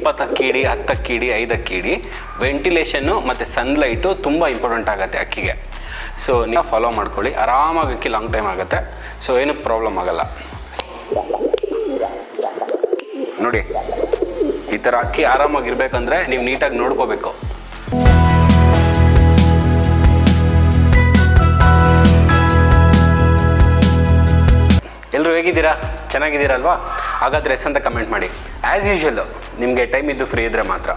20 ಅಕ್ಕಿ ಇಡಿ, 10 ಅಕ್ಕಿ ಇಡಿ, 5 ಅಕ್ಕಿ ಇಡಿ. ವೆಂಟಿಲೇಷನ್ನು ಮತ್ತು ಸನ್ಲೈಟು ತುಂಬ ಇಂಪಾರ್ಟೆಂಟ್ ಆಗುತ್ತೆ ಅಕ್ಕಿಗೆ. ಸೊ ನೀವು ಫಾಲೋ ಮಾಡ್ಕೊಳ್ಳಿ, ಆರಾಮಾಗಿ ಅಕ್ಕಿ ಲಾಂಗ್ ಟೈಮ್ ಆಗುತ್ತೆ. ಸೊ ಏನೂ ಪ್ರಾಬ್ಲಮ್ ಆಗಲ್ಲ. ನೋಡಿ, ಈ ಥರ ಅಕ್ಕಿ ಆರಾಮಾಗಿರ್ಬೇಕಂದ್ರೆ ನೀವು ನೀಟಾಗಿ ನೋಡ್ಕೋಬೇಕು. ಎಲ್ಲರೂ ಹೇಗಿದ್ದೀರಾ? ಚೆನ್ನಾಗಿದ್ದೀರಲ್ವಾ? ಹಾಗಾದರೆ ಎಸ್ ಅಂತ ಕಮೆಂಟ್ ಮಾಡಿ. ಆ್ಯಸ್ ಯೂಶ್ವಲ್ಲು ನಿಮಗೆ ಟೈಮ್ ಇದ್ದು ಫ್ರೀ ಇದ್ದರೆ ಮಾತ್ರ.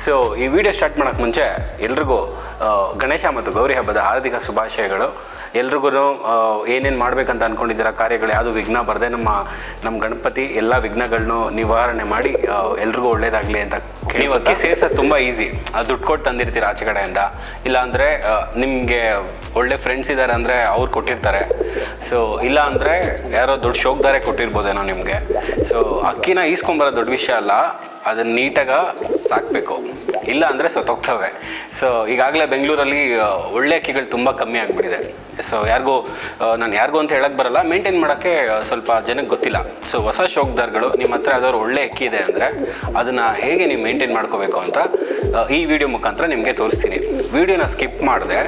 ಸೊ ಈ ವಿಡಿಯೋ ಸ್ಟಾರ್ಟ್ ಮಾಡೋಕ್ಕೆ ಮುಂಚೆ ಎಲ್ರಿಗೂ ಗಣೇಶ ಮತ್ತು ಗೌರಿ ಹಬ್ಬದ ಹಾರ್ದಿಕ ಶುಭಾಶಯಗಳು. ಎಲ್ರಿಗೂ ಏನೇನು ಮಾಡಬೇಕಂತ ಅಂದ್ಕೊಂಡಿದ್ದೀರ ಕಾರ್ಯಗಳು ಯಾವುದು ವಿಘ್ನ ಬರದೆ ನಮ್ಮ ಗಣಪತಿ ಎಲ್ಲ ವಿಘ್ನಗಳನ್ನು ನಿವಾರಣೆ ಮಾಡಿ ಎಲ್ರಿಗೂ ಒಳ್ಳೇದಾಗಲಿ ಅಂತ ಕೇಳಿ. ನೀವು ಅಕ್ಕಿ ಸೇರ್ಸೋದು ತುಂಬ ಈಸಿ. ದುಡ್ಡು ಕೊಟ್ಟು ತಂದಿರ್ತೀರ ಆಚೆ ಕಡೆಯಿಂದ, ಇಲ್ಲಾಂದರೆ ನಿಮಗೆ ಒಳ್ಳೆ ಫ್ರೆಂಡ್ಸ್ ಇದ್ದಾರೆ ಅಂದರೆ ಅವ್ರು ಕೊಟ್ಟಿರ್ತಾರೆ. ಸೊ ಇಲ್ಲ ಅಂದರೆ ಯಾರೋ ದೊಡ್ಡ ಶೋಕ್ದಾರೆ ಕೊಟ್ಟಿರ್ಬೋದೇನೋ ನಿಮಗೆ. ಸೊ ಅಕ್ಕಿನ ಈಸ್ಕೊಂಬರೋ ದೊಡ್ಡ ವಿಷಯ ಅಲ್ಲ, ಅದನ್ನು ನೀಟಾಗಿ ಸಾಕಬೇಕು, ಇಲ್ಲ ಅಂದರೆ ಸತ್ತೋಗ್ತವೆ. ಸೊ ಈಗಾಗಲೇ ಬೆಂಗಳೂರಲ್ಲಿ ಒಳ್ಳೆ ಅಕ್ಕಿಗಳು ತುಂಬ ಕಮ್ಮಿ ಆಗಿಬಿಟ್ಟಿದೆ. ಸೊ ನಾನು ಯಾರಿಗೂ ಅಂತ ಹೇಳಕ್ಕೆ ಬರಲ್ಲ, ಮೇಂಟೈನ್ ಮಾಡೋಕ್ಕೆ ಸ್ವಲ್ಪ ಜನಕ್ಕೆ ಗೊತ್ತಿಲ್ಲ. ಸೊ ಹೊಸ ಶೋಕ್ದಾರ್ಗಳು ನಿಮ್ಮ ಹತ್ರ ಯಾವ್ದಾದ್ರು ಒಳ್ಳೆ ಅಕ್ಕಿ ಇದೆ ಅಂದರೆ ಅದನ್ನು ಹೇಗೆ ನೀವು ಮೇಂಟೈನ್ ಮಾಡ್ಕೋಬೇಕು ಅಂತ ಈ ವಿಡಿಯೋ ಮುಖಾಂತರ ನಿಮಗೆ ತೋರಿಸ್ತೀನಿ. ವಿಡಿಯೋನ ಸ್ಕಿಪ್ ಮಾಡಿದೆ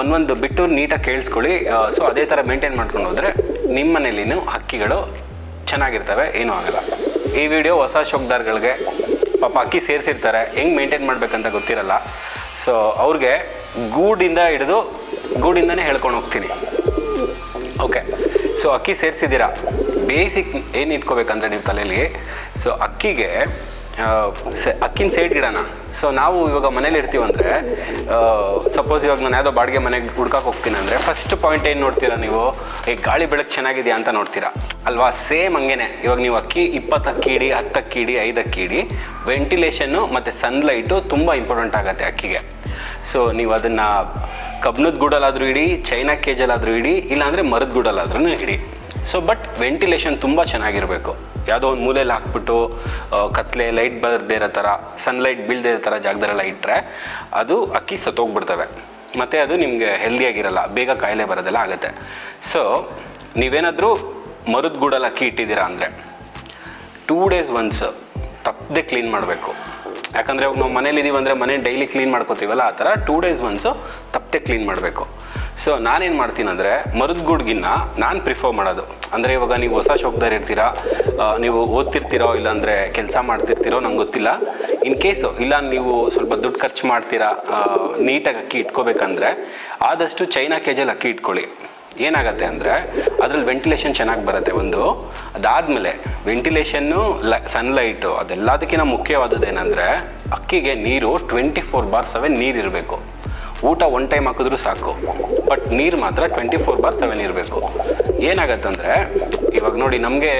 ಒಂದೊಂದು ಬಿಟ್ಟು ನೀಟಾಗಿ ಕೇಳಿಸ್ಕೊಳ್ಳಿ. ಸೊ ಅದೇ ಥರ ಮೇಂಟೈನ್ ಮಾಡ್ಕೊಂಡು ಹೋದರೆ ನಿಮ್ಮ ಮನೇಲಿನೂ ಅಕ್ಕಿಗಳು ಚೆನ್ನಾಗಿರ್ತವೆ, ಏನೂ ಆಗಲ್ಲ. ಈ ವಿಡಿಯೋ ಹೊಸ ಶೋಕ್ದಾರ್ಗಳಿಗೆ ಪಾಪ ಅಕ್ಕಿ ಸೇರಿಸಿರ್ತಾರೆ, ಹೆಂಗೆ ಮೇಂಟೈನ್ ಮಾಡಬೇಕಂತ ಗೊತ್ತಿರಲ್ಲ. ಸೊ ಅವ್ರಿಗೆ ಗೂಡಿಂದನೇ ಹೇಳ್ಕೊಂಡು ಹೋಗ್ತೀನಿ. ಓಕೆ, ಸೊ ಅಕ್ಕಿ ಸೇರಿಸಿದ್ದೀರಾ, ಬೇಸಿಕ್ ಏನು ಇಟ್ಕೋಬೇಕಂದ್ರೆ ನೀವು ತಲೆಯಲ್ಲಿ. ಸೊ ಅಕ್ಕಿಗೆ ಅಕ್ಕಿನ ಸೈಡ್ ಇಡೋಣ. ಸೊ ನಾವು ಇವಾಗ ಮನೇಲಿ ಇರ್ತೀವಂದರೆ, ಸಪೋಸ್ ಇವಾಗ ನಾನು ಯಾವುದೋ ಬಾಡಿಗೆ ಮನೆಗೆ ಹುಡ್ಕಕ್ಕೆ ಹೋಗ್ತೀನಿ ಅಂದರೆ ಫಸ್ಟ್ ಪಾಯಿಂಟ್ ಏನು ನೋಡ್ತೀರಾ ನೀವು? ಈ ಗಾಳಿ ಬೆಳಕು ಚೆನ್ನಾಗಿದೆಯಾ ಅಂತ ನೋಡ್ತೀರಾ ಅಲ್ವಾ? ಸೇಮ್ ಹಂಗೇನೆ ಇವಾಗ ನೀವು ಅಕ್ಕಿ 20 ಅಕ್ಕಿ ಇಡಿ, 10 ಅಕ್ಕಿ ಇಡಿ, 5 ಅಕ್ಕಿ ಇಡಿ. ವೆಂಟಿಲೇಷನ್ನು ಮತ್ತು ಸನ್ಲೈಟು ತುಂಬ ಇಂಪಾರ್ಟೆಂಟ್ ಆಗುತ್ತೆ ಅಕ್ಕಿಗೆ. ಸೊ ನೀವು ಅದನ್ನು ಕಬ್ಬಿಣದ ಗೂಡಲ್ಲಾದರೂ ಇಡಿ, ಚೈನಾ ಕೇಜಲ್ಲಾದರೂ ಇಡಿ, ಇಲ್ಲಾಂದರೆ ಮರದ ಗೂಡಲ್ಲಾದ್ರೂ ಇಡಿ. ಸೊ ಬಟ್ ವೆಂಟಿಲೇಷನ್ ತುಂಬ ಚೆನ್ನಾಗಿರಬೇಕು. ಯಾವುದೋ ಒಂದು ಮೂಲೆಯಲ್ಲಿ ಹಾಕ್ಬಿಟ್ಟು ಕತ್ಲೆ ಲೈಟ್ ಬರದೇ ಇರೋ ಥರ, ಸನ್ಲೈಟ್ ಬೀಳದೇ ಇರೋ ಥರ ಜಾಗದಲ್ಲೆಲ್ಲ ಇಟ್ಟರೆ ಅದು ಅಕ್ಕಿ ಸತ್ತೋಗ್ಬಿಡ್ತವೆ, ಮತ್ತು ಅದು ನಿಮಗೆ ಹೆಲ್ದಿಯಾಗಿರಲ್ಲ, ಬೇಗ ಕಾಯಿಲೆ ಬರೋದೆಲ್ಲ ಆಗುತ್ತೆ. ಸೊ ನೀವೇನಾದರೂ ಮರದ ಗೂಡಲ್ಲಿ ಅಕ್ಕಿ ಇಟ್ಟಿದ್ದೀರಾ ಅಂದರೆ 2 days ಒನ್ಸ್ ತಪ್ಪದೆ ಕ್ಲೀನ್ ಮಾಡಬೇಕು. ಯಾಕಂದರೆ ಇವಾಗ ನಾವು ಮನೇಲಿದ್ದೀವಿ ಅಂದರೆ ಮನೆ ಡೈಲಿ ಕ್ಲೀನ್ ಮಾಡ್ಕೋತೀವಲ್ಲ, ಆ ಥರ 2 days ಒನ್ಸು ತಪ್ಪದೆ ಕ್ಲೀನ್ ಮಾಡಬೇಕು. ಸೊ ನಾನೇನು ಮಾಡ್ತೀನಿ ಅಂದರೆ ಮರದ ಗೂಡ್ಗಿನ್ನ ನಾನು ಪ್ರಿಫರ್ ಮಾಡೋದು ಅಂದರೆ, ಇವಾಗ ನೀವು ಹೊಸ ಶೋಕ್ದಾರ್ ಇರ್ತೀರಾ, ನೀವು ಓದ್ತಿರ್ತೀರೋ ಇಲ್ಲಾಂದರೆ ಕೆಲಸ ಮಾಡ್ತಿರ್ತೀರೋ ನಂಗೆ ಗೊತ್ತಿಲ್ಲ. ಇನ್ ಕೇಸು ಇಲ್ಲ ನೀವು ಸ್ವಲ್ಪ ದುಡ್ಡು ಖರ್ಚು ಮಾಡ್ತೀರಾ, ನೀಟಾಗಿ ಅಕ್ಕಿ ಇಟ್ಕೋಬೇಕಂದ್ರೆ ಆದಷ್ಟು ಚೈನಾ ಕೇಜಲ್ಲಿ ಅಕ್ಕಿ ಇಟ್ಕೊಳ್ಳಿ. ಏನಾಗುತ್ತೆ ಅಂದರೆ ಅದರಲ್ಲಿ ವೆಂಟಿಲೇಷನ್ ಚೆನ್ನಾಗಿ ಬರುತ್ತೆ ಒಂದು. ಅದಾದಮೇಲೆ ವೆಂಟಿಲೇಷನ್ನು, ಸನ್ಲೈಟು ಅದೆಲ್ಲದಕ್ಕಿಂತ ಮುಖ್ಯವಾದದ್ದೇನೆಂದರೆ ಅಕ್ಕಿಗೆ ನೀರು 24/7 ನೀರಿರಬೇಕು. ಊಟ 1 ಟೈಮ್ ಹಾಕಿದ್ರೂ ಸಾಕು, ಬಟ್ ನೀರು ಮಾತ್ರ 24/7 ಇರಬೇಕು. ಏನಾಗತ್ತಂದರೆ ಇವಾಗ ನೋಡಿ, ನಮಗೆ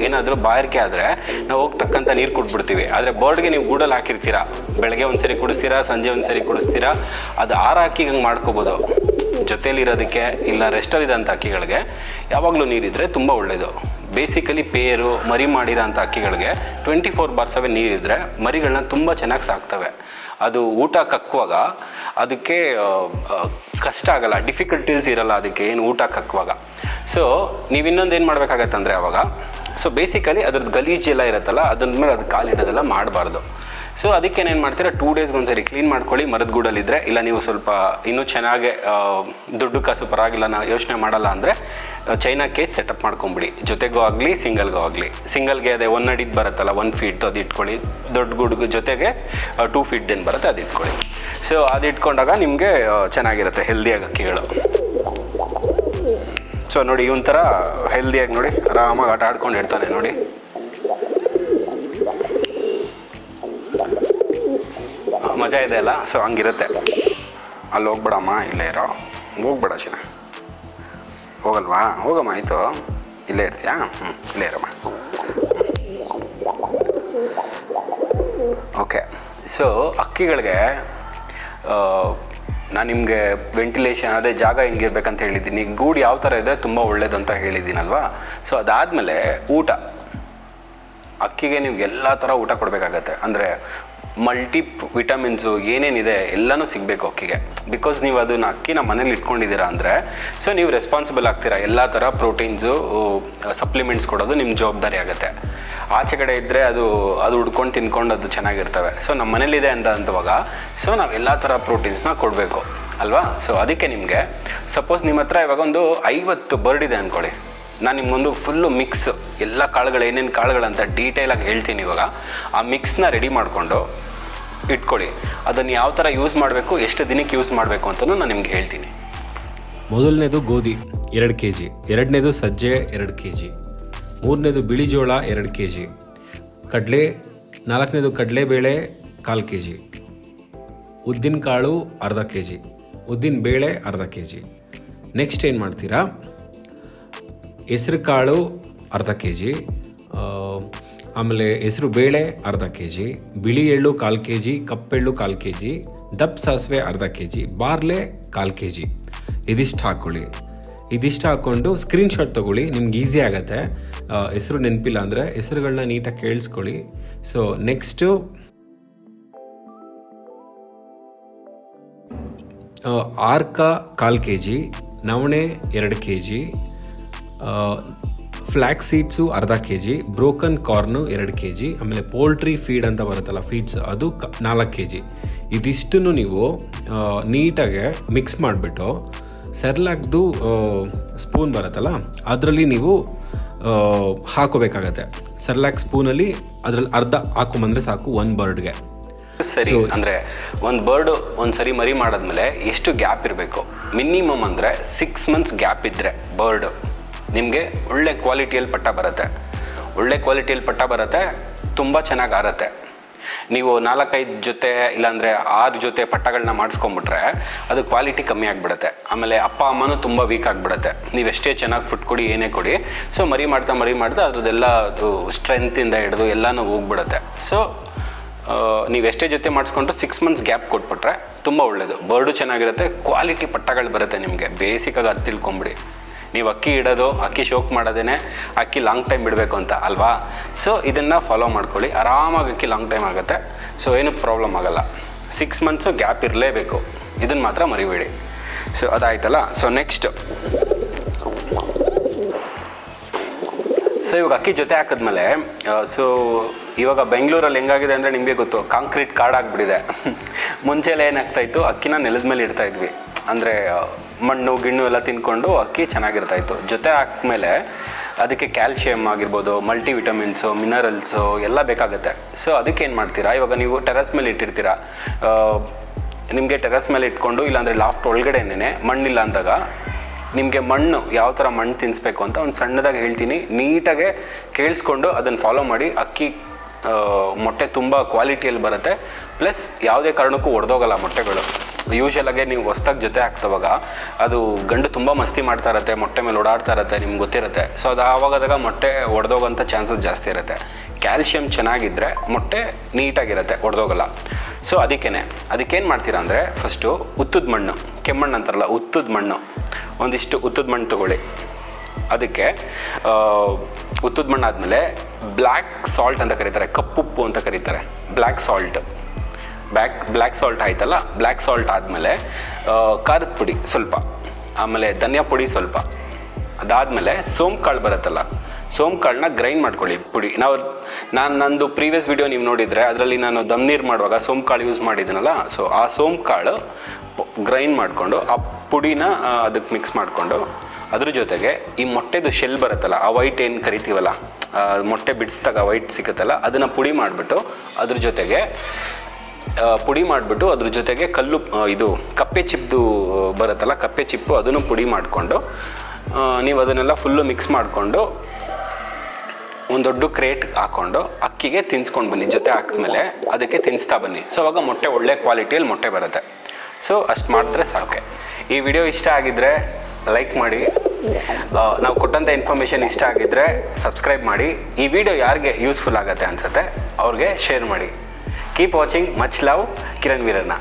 ಏನಾದರೂ ಬಾಯಾರಿಕೆ ಆದರೆ ನಾವು ಹೋಗ್ತಕ್ಕಂಥ ನೀರು ಕುಡ್ಬಿಡ್ತೀವಿ. ಆದರೆ ಬರ್ಡ್ಗೆ ನೀವು ಗೂಡಲ್ಲಿ ಹಾಕಿರ್ತೀರಾ, ಬೆಳಗ್ಗೆ ಒಂದು ಸರಿ ಕುಡಿಸ್ತೀರಾ, ಸಂಜೆ ಒಂದು ಸರಿ ಕುಡಿಸ್ತೀರಾ, ಅದು ಅಕ್ಕಿ ಹಂಗೆ ಮಾಡ್ಕೋಬೋದು. ಜೊತೇಲಿರೋದಕ್ಕೆ ಇಲ್ಲ ರೆಸ್ಟಲ್ಲಿರೋಂಥ ಅಕ್ಕಿಗಳಿಗೆ ಯಾವಾಗಲೂ ನೀರಿದ್ದರೆ ತುಂಬ ಒಳ್ಳೆಯದು. ಬೇಸಿಕಲಿ ಪೇರು ಮರಿ ಮಾಡಿರೋ ಅಂಥ ಅಕ್ಕಿಗಳಿಗೆ 24/7 ನೀರಿದ್ದರೆ ಮರಿಗಳನ್ನ ತುಂಬ ಚೆನ್ನಾಗಿ ಸಾಕ್ತವೆ. ಅದು ಊಟ ಕಕ್ಕುವಾಗ ಅದಕ್ಕೆ ಕಷ್ಟ ಆಗಲ್ಲ, ಡಿಫಿಕಲ್ಟೀಸ್ ಇರಲ್ಲ ಅದಕ್ಕೆ ಏನು ಊಟ ಕಕ್ಕುವಾಗ. ಸೊ ನೀವು ಇನ್ನೊಂದು ಏನು ಮಾಡಬೇಕಾಗತ್ತಂದರೆ ಅವಾಗ, ಸೊ ಬೇಸಿಕಲಿ ಅದ್ರದ್ದು ಗಲೀಜೆಲ್ಲ ಇರುತ್ತಲ್ಲ, ಅದ್ರ ಮೇಲೆ ಅದು ಕಾಲಿಡೋದೆಲ್ಲ ಮಾಡಬಾರ್ದು. ಸೊ ಅದಕ್ಕೇನೇನು ಮಾಡ್ತೀರಾ, 2 days ಒಂದ್ಸರಿ ಕ್ಲೀನ್ ಮಾಡ್ಕೊಳ್ಳಿ ಮರದ ಗೂಡಲ್ಲಿದ್ದರೆ. ಇಲ್ಲ ನೀವು ಸ್ವಲ್ಪ ಇನ್ನೂ ಚೆನ್ನಾಗೆ ದುಡ್ಡು ಕಾಸು ಪರವಾಗಿಲ್ಲ, ನಾವು ಯೋಚನೆ ಮಾಡಲ್ಲ ಅಂದರೆ ಚೈನಾ ಕೇಜ್ ಸೆಟಪ್ ಮಾಡ್ಕೊಂಬಿಡಿ. ಜೊತೆಗೂ ಆಗಲಿ ಸಿಂಗಲ್ಗೂ ಆಗಲಿ. ಸಿಂಗಲ್ಗೆ ಅದೇ 1 ಅಡಿದು ಬರುತ್ತಲ್ಲ, 1 feet ಅದು ಇಟ್ಕೊಳ್ಳಿ. ದೊಡ್ಡ ಗೂಡಿಗೆ ಜೊತೆಗೆ 2 feet ಏನು ಬರುತ್ತೆ ಅದು ಇಟ್ಕೊಳ್ಳಿ. ಸೊ ಅದು ಇಟ್ಕೊಂಡಾಗ ನಿಮಗೆ ಚೆನ್ನಾಗಿರುತ್ತೆ ಹೆಲ್ದಿಯಾಗಿ ಅಕ್ಕಿಗಳು. ಸೊ ನೋಡಿ, ಇವನ್ ಥರ ಹೆಲ್ದಿಯಾಗಿ ನೋಡಿ ಆರಾಮಾಗಿ ಆಟ ಆಡ್ಕೊಂಡು ಇರ್ತಾನೆ ನೋಡಿ. ಮಜಾ ಇದೆ ಅಲ್ಲ? ಸೊ ಹಂಗಿರುತ್ತೆ. ಅಲ್ಲಿ ಹೋಗ್ಬೇಡಮ್ಮ, ಇಲ್ಲೇ ಇರೋ, ಹೋಗ್ಬೇಡ ಚಿನ್ನ, ಹೋಗಲ್ವಾ? ಹೋಗಮ್ಮ, ಆಯಿತು, ಇಲ್ಲೇ ಇರ್ತೀಯಾ? ಇಲ್ಲೇ ಇರಮ್ಮ. ಓಕೆ, ಸೊ ಅಕ್ಕಿಗಳಿಗೆ ನಾನು ನಿಮಗೆ ವೆಂಟಿಲೇಷನ್ ಅದೇ ಜಾಗ ಹೆಂಗಿರ್ಬೇಕಂತ ಹೇಳಿದ್ದೀನಿ, ಗೂಡು ಯಾವ ಥರ ಇದ್ದರೆ ತುಂಬ ಒಳ್ಳೇದು ಅಂತ ಹೇಳಿದ್ದೀನಲ್ವಾ. ಸೊ ಅದಾದಮೇಲೆ ಊಟ, ಅಕ್ಕಿಗೆ ನೀವು ಎಲ್ಲ ಥರ ಊಟ ಕೊಡಬೇಕಾಗತ್ತೆ. ಅಂದರೆ ಮಲ್ಟಿ ವಿಟಮಿನ್ಸು ಏನೇನಿದೆ ಎಲ್ಲನೂ ಸಿಗಬೇಕು ಅಕ್ಕಿಗೆ. ಬಿಕಾಸ್ ನೀವು ಅದನ್ನು ಅಕ್ಕಿನ ಮನೇಲಿ ಇಟ್ಕೊಂಡಿದ್ದೀರಾ ಅಂದರೆ ಸೊ ನೀವು ರೆಸ್ಪಾನ್ಸಿಬಲ್ ಆಗ್ತೀರಾ. ಎಲ್ಲ ಥರ ಪ್ರೋಟೀನ್ಸು ಸಪ್ಲಿಮೆಂಟ್ಸ್ ಕೊಡೋದು ನಿಮ್ಮ ಜವಾಬ್ದಾರಿ ಆಗುತ್ತೆ. ಆಚೆ ಕಡೆ ಇದ್ದರೆ ಅದು ಹುಡ್ಕೊಂಡು ತಿನ್ಕೊಂಡು ಅದು ಚೆನ್ನಾಗಿರ್ತವೆ. ಸೊ ನಮ್ಮ ಮನೇಲಿದೆ ಅಂತವಾಗ ಸೊ ನಾವು ಎಲ್ಲ ಥರ ಪ್ರೋಟೀನ್ಸ್ನ ಕೊಡಬೇಕು ಅಲ್ವಾ. ಸೊ ಅದಕ್ಕೆ ನಿಮಗೆ ಸಪೋಸ್ ನಿಮ್ಮ ಹತ್ರ ಇವಾಗ ಒಂದು 50 ಬರ್ಡ್ ಇದೆ ಅಂದ್ಕೊಳ್ಳಿ. ನಾನು ನಿಮಗೊಂದು ಫುಲ್ಲು ಮಿಕ್ಸ್ ಎಲ್ಲ ಕಾಳುಗಳು ಏನೇನು ಕಾಳುಗಳಂತ ಡೀಟೇಲಾಗಿ ಹೇಳ್ತೀನಿ. ಇವಾಗ ಆ ಮಿಕ್ಸ್ನ ರೆಡಿ ಮಾಡಿಕೊಂಡು ಇಟ್ಕೊಳ್ಳಿ. ಅದನ್ನು ಯಾವ ಥರ ಯೂಸ್ ಮಾಡಬೇಕು, ಎಷ್ಟು ದಿನಕ್ಕೆ ಯೂಸ್ ಮಾಡಬೇಕು ಅಂತಲೂ ನಾನು ನಿಮ್ಗೆ ಹೇಳ್ತೀನಿ. ಮೊದಲನೇದು ಗೋಧಿ 2 kg, ಎರಡನೇದು ಸಜ್ಜೆ 2 kg, ಮೂರನೇದು ಬಿಳಿ ಜೋಳ 2 kg, ಕಡಲೆ, ನಾಲ್ಕನೇದು ಕಡಲೆಬೇಳೆ 1/4 kg, ಉದ್ದಿನ ಕಾಳು ಅರ್ಧ kg, ಉದ್ದಿನ ಬೇಳೆ ಅರ್ಧ kg. ನೆಕ್ಸ್ಟ್ ಏನು ಮಾಡ್ತೀರಾ, ಹೆಸರು ಕಾಳು ಅರ್ಧ kg, ಆಮೇಲೆ ಹೆಸರು ಬೇಳೆ ಅರ್ಧ kg, ಬಿಳಿ ಎಳ್ಳು 1/4 kg, ಕಪ್ಪೆಳ್ಳು 1/4 kg, ದಪ್ಪ ಸಾಸಿವೆ ಅರ್ಧ kg, ಬಾರ್ಲೆ 1/4 kg. ಇದಿಷ್ಟು ಹಾಕ್ಕೊಳ್ಳಿ. ಇದಿಷ್ಟು ಹಾಕ್ಕೊಂಡು ಸ್ಕ್ರೀನ್ಶಾಟ್ ತೊಗೊಳ್ಳಿ, ನಿಮ್ಗೆ ಈಸಿ ಆಗುತ್ತೆ. ಹೆಸರು ನೆನಪಿಲ್ಲ ಅಂದರೆ ಹೆಸರುಗಳನ್ನ ನೀಟಾಗಿ ಕೇಳಿಸ್ಕೊಳ್ಳಿ. ಸೊ ನೆಕ್ಸ್ಟು ಆರ್ಕ 1/4 kg, ನವಣೆ 2 kg, ಫ್ಲ್ಯಾಕ್ಸ್ ಸೀಡ್ಸು ಅರ್ಧ kg, ಬ್ರೋಕನ್ ಕಾರ್ನು 2 kg, ಆಮೇಲೆ ಪೋಲ್ಟ್ರಿ ಫೀಡ್ ಅಂತ ಬರುತ್ತಲ್ಲ ಫೀಡ್ಸ್ ಅದು 4 kg. ಇದಿಷ್ಟನ್ನು ನೀವು ನೀಟಾಗಿ ಮಿಕ್ಸ್ ಮಾಡಿಬಿಟ್ಟು ಸೆರ್ಲಾಕ್ದು ಸ್ಪೂನ್ ಬರುತ್ತಲ್ಲ ಅದರಲ್ಲಿ ನೀವು ಹಾಕೋಬೇಕಾಗತ್ತೆ. ಸೆರ್ಲಾಕ್ ಸ್ಪೂನಲ್ಲಿ ಅದರಲ್ಲಿ ಅರ್ಧ ಹಾಕೊಂಬಂದರೆ ಸಾಕು 1 ಬರ್ಡ್ಗೆ. ಸರಿ, ಅಂದರೆ ಒಂದು ಬರ್ಡು ಒಂದು ಸರಿ ಮರಿ ಮಾಡಿದ್ಮೇಲೆ ಎಷ್ಟು ಗ್ಯಾಪ್ ಇರಬೇಕು? ಮಿನಿಮಮ್ ಅಂದರೆ 6 months ಗ್ಯಾಪ್ ಇದ್ದರೆ ಬರ್ಡು ನಿಮಗೆ ಒಳ್ಳೆ ಕ್ವಾಲಿಟಿಯಲ್ಲಿ ಪಟ್ಟ ಬರುತ್ತೆ. ಒಳ್ಳೆ ಕ್ವಾಲಿಟಿಯಲ್ಲಿ ಪಟ್ಟ ಬರುತ್ತೆ, ತುಂಬ ಚೆನ್ನಾಗಿ ಆರುತ್ತೆ. ನೀವು 4-5 ಜೊತೆ ಇಲ್ಲಾಂದರೆ 6 ಜೊತೆ ಪಟ್ಟಗಳನ್ನ ಮಾಡಿಸ್ಕೊಂಬಿಟ್ರೆ ಅದು ಕ್ವಾಲಿಟಿ ಕಮ್ಮಿ ಆಗಿಬಿಡುತ್ತೆ. ಆಮೇಲೆ ಅಪ್ಪ ಅಮ್ಮನೂ ತುಂಬ ವೀಕ್ ಆಗಿಬಿಡುತ್ತೆ. ನೀವೆಷ್ಟೇ ಚೆನ್ನಾಗಿ ಫುಡ್ ಕೊಡಿ, ಏನೇ ಕೊಡಿ, ಸೊ ಮರಿ ಮಾಡ್ತಾ ಅದ್ರದ್ದೆಲ್ಲ ಅದು ಸ್ಟ್ರೆಂತಿಂದ ಹಿಡಿದು ಎಲ್ಲನೂ ಹೋಗ್ಬಿಡುತ್ತೆ. ಸೊ ನೀವೆಷ್ಟೇ ಜೊತೆ ಮಾಡಿಸ್ಕೊಂಡ್ರು 6 months ಗ್ಯಾಪ್ ಕೊಟ್ಬಿಟ್ರೆ ತುಂಬ ಒಳ್ಳೆಯದು. ಬರ್ಡು ಚೆನ್ನಾಗಿರುತ್ತೆ, ಕ್ವಾಲಿಟಿ ಪಟ್ಟಗಳು ಬರುತ್ತೆ ನಿಮಗೆ. ಬೇಸಿಕಾಗಿ ಅದು ತಿಳ್ಕೊಂಬಿಡಿ. ನೀವು ಅಕ್ಕಿ ಇಡೋದು, ಅಕ್ಕಿ ಶೋಕ್ ಮಾಡೋದೇ ಅಕ್ಕಿ ಲಾಂಗ್ ಟೈಮ್ ಬಿಡಬೇಕು ಅಂತ ಅಲ್ವಾ. ಸೊ ಇದನ್ನು ಫಾಲೋ ಮಾಡ್ಕೊಳ್ಳಿ, ಆರಾಮಾಗಿ ಅಕ್ಕಿ ಲಾಂಗ್ ಟೈಮ್ ಆಗುತ್ತೆ. ಸೊ ಏನು ಪ್ರಾಬ್ಲಮ್ ಆಗೋಲ್ಲ. 6 months ಗ್ಯಾಪ್ ಇರಲೇಬೇಕು, ಇದನ್ನು ಮಾತ್ರ ಮರಿಬೇಡಿ. ಸೊ ಅದಾಯ್ತಲ್ಲ. ಸೊ ನೆಕ್ಸ್ಟ್ ಸೊ ಇವಾಗ ಅಕ್ಕಿ ಜೊತೆ ಹಾಕಿದ್ಮೇಲೆ ಸೊ ಇವಾಗ ಬೆಂಗಳೂರಲ್ಲಿ ಹೆಂಗಾಗಿದೆ ಅಂದರೆ ನಿಮಗೆ ಗೊತ್ತು, ಕಾಂಕ್ರೀಟ್ ಕಾಡಾಗ್ಬಿಟ್ಟಿದೆ. ಮುಂಚೆಲ್ಲ ಏನಾಗ್ತಾಯಿತ್ತು, ಅಕ್ಕಿನ ನೆಲದ ಮೇಲೆ ಇಡ್ತಾಯಿದ್ವಿ. ಅಂದರೆ ಮಣ್ಣು ಗಿಣ್ಣು ಎಲ್ಲ ತಿಂದ್ಕೊಂಡು ಅಕ್ಕಿ ಚೆನ್ನಾಗಿರ್ತಾಯಿತ್ತು. ಜೊತೆ ಹಾಕ್ಮೇಲೆ ಅದಕ್ಕೆ ಕ್ಯಾಲ್ಶಿಯಮ್ ಆಗಿರ್ಬೋದು, ಮಲ್ಟಿ ವಿಟಮಿನ್ಸು, ಮಿನರಲ್ಸು ಎಲ್ಲ ಬೇಕಾಗುತ್ತೆ. ಸೊ ಅದಕ್ಕೆ ಏನು ಮಾಡ್ತೀರಾ, ಇವಾಗ ನೀವು ಟೆರಸ್ ಮೇಲೆ ಇಟ್ಟಿರ್ತೀರಾ. ನಿಮಗೆ ಟೆರಸ್ ಮೇಲೆ ಇಟ್ಕೊಂಡು ಇಲ್ಲಾಂದರೆ ಲಾಫ್ಟ್ ಒಳಗಡೆನೇ ಮಣ್ಣಿಲ್ಲ ಅಂದಾಗ ನಿಮಗೆ ಮಣ್ಣು ಯಾವ ಥರ ಮಣ್ಣು ತಿನ್ನಿಸ್ಬೇಕು ಅಂತ ಒಂದು ಸಣ್ಣದಾಗಿ ಹೇಳ್ತೀನಿ. ನೀಟಾಗೆ ಕೇಳಿಸ್ಕೊಂಡು ಅದನ್ನು ಫಾಲೋ ಮಾಡಿ. ಅಕ್ಕಿ ಮೊಟ್ಟೆ ತುಂಬ ಕ್ವಾಲಿಟಿಯಲ್ಲಿ ಬರುತ್ತೆ. ಪ್ಲಸ್ ಯಾವುದೇ ಕಾರಣಕ್ಕೂ ಒಡೆದೋಗಲ್ಲ ಮೊಟ್ಟೆಗಳು. ಯೂಶಲಾಗೆ ನೀವು ಹೊಸ್ದಾಗಿ ಜೊತೆ ಹಾಕ್ತವಾಗ ಅದು ಗಂಡು ತುಂಬ ಮಸ್ತಿ ಮಾಡ್ತಾ ಇರುತ್ತೆ, ಮೊಟ್ಟೆ ಮೇಲೆ ಓಡಾಡ್ತಾ ಇರುತ್ತೆ, ನಿಮ್ಗೆ ಗೊತ್ತಿರುತ್ತೆ. ಸೊ ಅದು ಆವಾಗದಾಗ ಮೊಟ್ಟೆ ಒಡೆದೋಗೋಂಥ ಚಾನ್ಸಸ್ ಜಾಸ್ತಿ ಇರುತ್ತೆ. ಕ್ಯಾಲ್ಶಿಯಮ್ ಚೆನ್ನಾಗಿದ್ದರೆ ಮೊಟ್ಟೆ ನೀಟಾಗಿರುತ್ತೆ, ಒಡೆದೋಗಲ್ಲ. ಸೊ ಅದಕ್ಕೇನು ಮಾಡ್ತೀರಾ ಅಂದರೆ, ಫಸ್ಟು ಉತ್ತದ ಮಣ್ಣು, ಕೆಮ್ಮಣ್ಣು ಅಂತಾರಲ್ಲ, ಉತ್ತದ ಮಣ್ಣು, ಒಂದಿಷ್ಟು ಉತ್ತದ ಮಣ್ಣು ತೊಗೊಳ್ಳಿ. ಅದಕ್ಕೆ ಉತ್ತದ ಮಣ್ಣು ಆದಮೇಲೆ ಬ್ಲ್ಯಾಕ್ ಸಾಲ್ಟ್ ಅಂತ ಕರೀತಾರೆ, ಕಪ್ಪುಪ್ಪು ಅಂತ ಕರೀತಾರೆ, ಬ್ಲ್ಯಾಕ್ ಸಾಲ್ಟ್ ಆಯ್ತಲ್ಲ. ಬ್ಲ್ಯಾಕ್ ಸಾಲ್ಟ್ ಆದಮೇಲೆ ಖಾರದ ಪುಡಿ ಸ್ವಲ್ಪ, ಆಮೇಲೆ ಧನಿಯಾ ಪುಡಿ ಸ್ವಲ್ಪ, ಅದಾದಮೇಲೆ ಸೋಂಕಾಳು ಬರುತ್ತಲ್ಲ, ಸೋಂಕಾಳನ್ನ ಗ್ರೈಂಡ್ ಮಾಡ್ಕೊಳ್ಳಿ ಪುಡಿ. ನಂದು ಪ್ರೀವಿಯಸ್ ವಿಡಿಯೋ ನೀವು ನೋಡಿದರೆ ಅದರಲ್ಲಿ ನಾನು ದಮ್ ನೀರು ಮಾಡುವಾಗ ಸೋಂಕಾಳು ಯೂಸ್ ಮಾಡಿದ್ದೀನಲ್ಲ. ಸೊ ಆ ಸೋಂಕಾಳು ಗ್ರೈಂಡ್ ಮಾಡಿಕೊಂಡು ಆ ಪುಡಿನ ಅದಕ್ಕೆ ಮಿಕ್ಸ್ ಮಾಡಿಕೊಂಡು ಅದ್ರ ಜೊತೆಗೆ ಈ ಮೊಟ್ಟೆದು ಶೆಲ್ ಬರುತ್ತಲ್ಲ, ಆ ವೈಟ್ ಏನು ಕರಿತೀವಲ್ಲ, ಮೊಟ್ಟೆ ಬಿಡಿಸಿದಾಗ ವೈಟ್ ಸಿಗುತ್ತಲ್ಲ, ಅದನ್ನು ಪುಡಿ ಮಾಡಿಬಿಟ್ಟು ಅದ್ರ ಜೊತೆಗೆ ಕಲ್ಲು ಇದು ಕಪ್ಪೆ ಚಿಪ್ಪು ಬರುತ್ತಲ್ಲ, ಕಪ್ಪೆ ಚಿಪ್ಪು ಅದನ್ನು ಪುಡಿ ಮಾಡಿಕೊಂಡು ನೀವು ಅದನ್ನೆಲ್ಲ ಫುಲ್ಲು ಮಿಕ್ಸ್ ಮಾಡಿಕೊಂಡು ಒಂದು ದೊಡ್ಡ ಕ್ರೇಟ್ ಹಾಕ್ಕೊಂಡು ಅಕ್ಕಿಗೆ ತಿನ್ಸ್ಕೊಂಡು ಬನ್ನಿ. ಜೊತೆ ಹಾಕಿದ್ಮೇಲೆ ಅದಕ್ಕೆ ತಿನ್ನಿಸ್ತಾ ಬನ್ನಿ. ಸೊ ಅವಾಗ ಮೊಟ್ಟೆ ಒಳ್ಳೆ ಕ್ವಾಲಿಟಿಯಲ್ಲಿ ಮೊಟ್ಟೆ ಬರುತ್ತೆ. ಸೊ ಅಷ್ಟು ಮಾಡಿದ್ರೆ ಸಾಕೆ. ಈ ವಿಡಿಯೋ ಇಷ್ಟ ಆಗಿದ್ದರೆ ಲೈಕ್ ಮಾಡಿ, ನಾವು ಕೊಟ್ಟಂಥ ಇನ್ಫಾರ್ಮೇಷನ್ ಇಷ್ಟ ಆಗಿದ್ದರೆ ಸಬ್ಸ್ಕ್ರೈಬ್ ಮಾಡಿ. ಈ ವಿಡಿಯೋ ಯಾರಿಗೆ ಯೂಸ್ಫುಲ್ ಆಗುತ್ತೆ ಅನಿಸುತ್ತೆ ಅವ್ರಿಗೆ ಶೇರ್ ಮಾಡಿ. Keep watching. Much love, Kiran Veeranna.